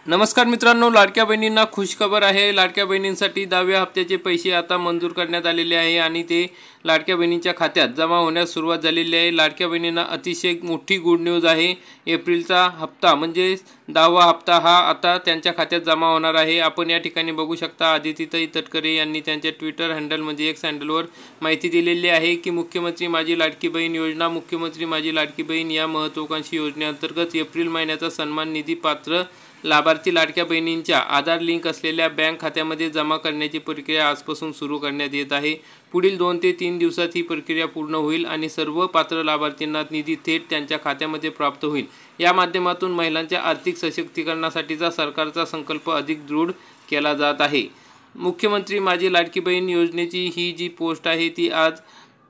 नमस्कार मित्रांनो, लाडक्या बहिणींना खुशखबर आहे। लाडक्या बहिणींसाठी 10व्या हप्त्याचे पैसे आता मंजूर करण्यात आलेले आहे आणि ते लाडक्या बहिणींच्या खात्यात जमा होण्यास सुरुवात झालेली आहे। लाडक्या बहिणींना अतिशय मोठी गुड न्यूज आहे। एप्रिलचा हप्ता म्हणजे 10वा हप्ता हा आता त्यांच्या खात्यात जमा होणार आहे। आपण या ठिकाणी बघू शकता, आदितीताई तटकरे यांनी त्यांच्या ट्विटर हँडल म्हणजे एक्स हँडलवर माहिती दिलेली आहे की मुख्यमंत्री माझी लाडकी बहीण योजना, मुख्यमंत्री माझी लाडकी बहीण या महत्त्वाकांक्षी योजनेअंतर्गत एप्रिल महिन्याचा सन्मान निधी पात्र लाभार्थी लाडक्या बहिणींच्या आधार लिंक असलेल्या बँक खात्यामध्ये जमा करण्याची प्रक्रिया आजपासून सुरू करण्यात येत आहे। पुढील 2 ते 3 दिवसात ही प्रक्रिया पूर्ण होईल आणि सर्व पात्र लाभार्थींना निधी थेट त्यांच्या खात्यामध्ये प्राप्त होईल। या माध्यमातून महिलांच्या आर्थिक सशक्तीकरणासाठीचा सरकारचा संकल्प अधिक दृढ केला जात आहे। मुख्यमंत्री माझी लाडकी बहीण योजनेची ही जी पोस्ट आहे ती आज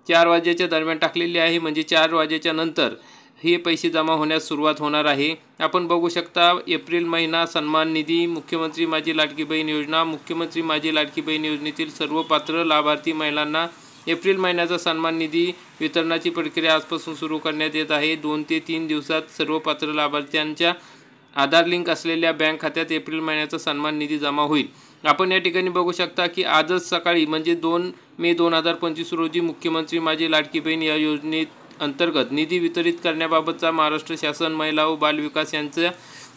4 वाजेच्या दरम्यान टाकलेली आहे, म्हणजे 4 वाजेच्या नंतर हे पैसे जमा होण्यास सुरुवात होणार आहे। आपण बघू शकता, एप्रिल महिना सन्मान निधी, मुख्यमंत्री माझी लाडकी बहीण योजना, मुख्यमंत्री माझी लाडकी बहीण योजनेतील सर्व पात्र लाभार्थी महिलांना एप्रिल महिन्याचा सन्मान निधी वितरणाची प्रक्रिया आजपासून सुरू करण्यात येत आहे। 2 ते 3 दिवसात सर्व पात्र लाभार्थ्यांच्या आधार लिंक असलेल्या बँक खात्यात एप्रिल महिन्याचा सन्मान निधी जमा होईल। आपण या ठिकाणी बघू शकता की आजच सकाळी म्हणजे 2 मे 2025 रोजी मुख्यमंत्री माझी लाडकी बहीण या योजनेत अंतर्गत निधी वितरित करण्याबाबतचा महाराष्ट्र शासन महिला व बालविकास यांचा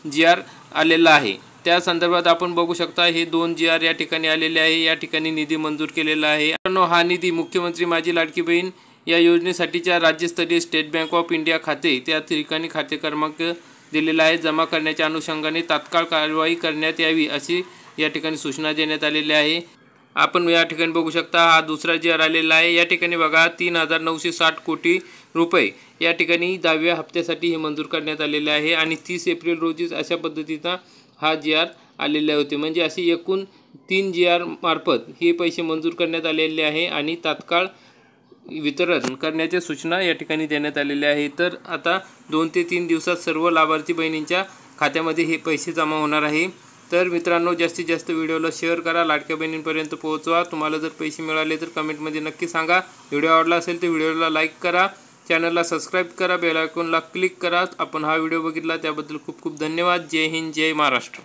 GR आलेला आहे। त्या संदर्भात आपण बघू शकता हे 2 GR या ठिकाणी आलेले आहे। या ठिकाणी निधी मंजूर केलेला आहे। हा निधी मुख्यमंत्री माझी लाडकी बहीण या योजनेसाठीच्या राज्यस्तरीय स्टेट बँक ऑफ इंडिया खाते त्या ठिकाणी खाते क्रमांक दिलेला आहे। जमा करण्याच्या अनुषंगाने तात्काळ कारवाई करण्यात यावी अशी या ठिकाणी सूचना देण्यात आलेली आहे। आपण या ठिकाणी बघू शकता हा दुसरा GR आलेला आहे। या ठिकाणी बघा 3,960 कोटी रुपये या ठिकाणी 10व्या हप्त्यासाठी हे मंजूर करण्यात आलेले आहे आणि 30 एप्रिल रोजीच अशा पद्धतीचा हा GR आलेले होते, म्हणजे असे एकूण 3 GR मार्फत हे पैसे मंजूर करण्यात आलेले आहे आणि तात्काळ वितरण करण्याच्या सूचना या ठिकाणी देण्यात आलेल्या आहे। तर आता 2 ते 3 दिवसात सर्व लाभार्थी बहिणींच्या खात्यामध्ये हे पैसे जमा होणार आहे। तर मित्रांनो, जास्तीत जास्त व्हिडिओला शेअर करा, लाडक्या बहिणींपर्यंत पोहोचवा। तुम्हाला जर पैसे मिळाले तर कमेंटमध्ये नक्की सांगा। व्हिडिओ आवडला असेल तर व्हिडिओला लाईक करा, चॅनलला सबस्क्राईब करा, बेल आयकॉनला क्लिक करा। आपण हा व्हिडिओ बघितला त्याबद्दल खूप खूप धन्यवाद। जय हिंद, जय महाराष्ट्र।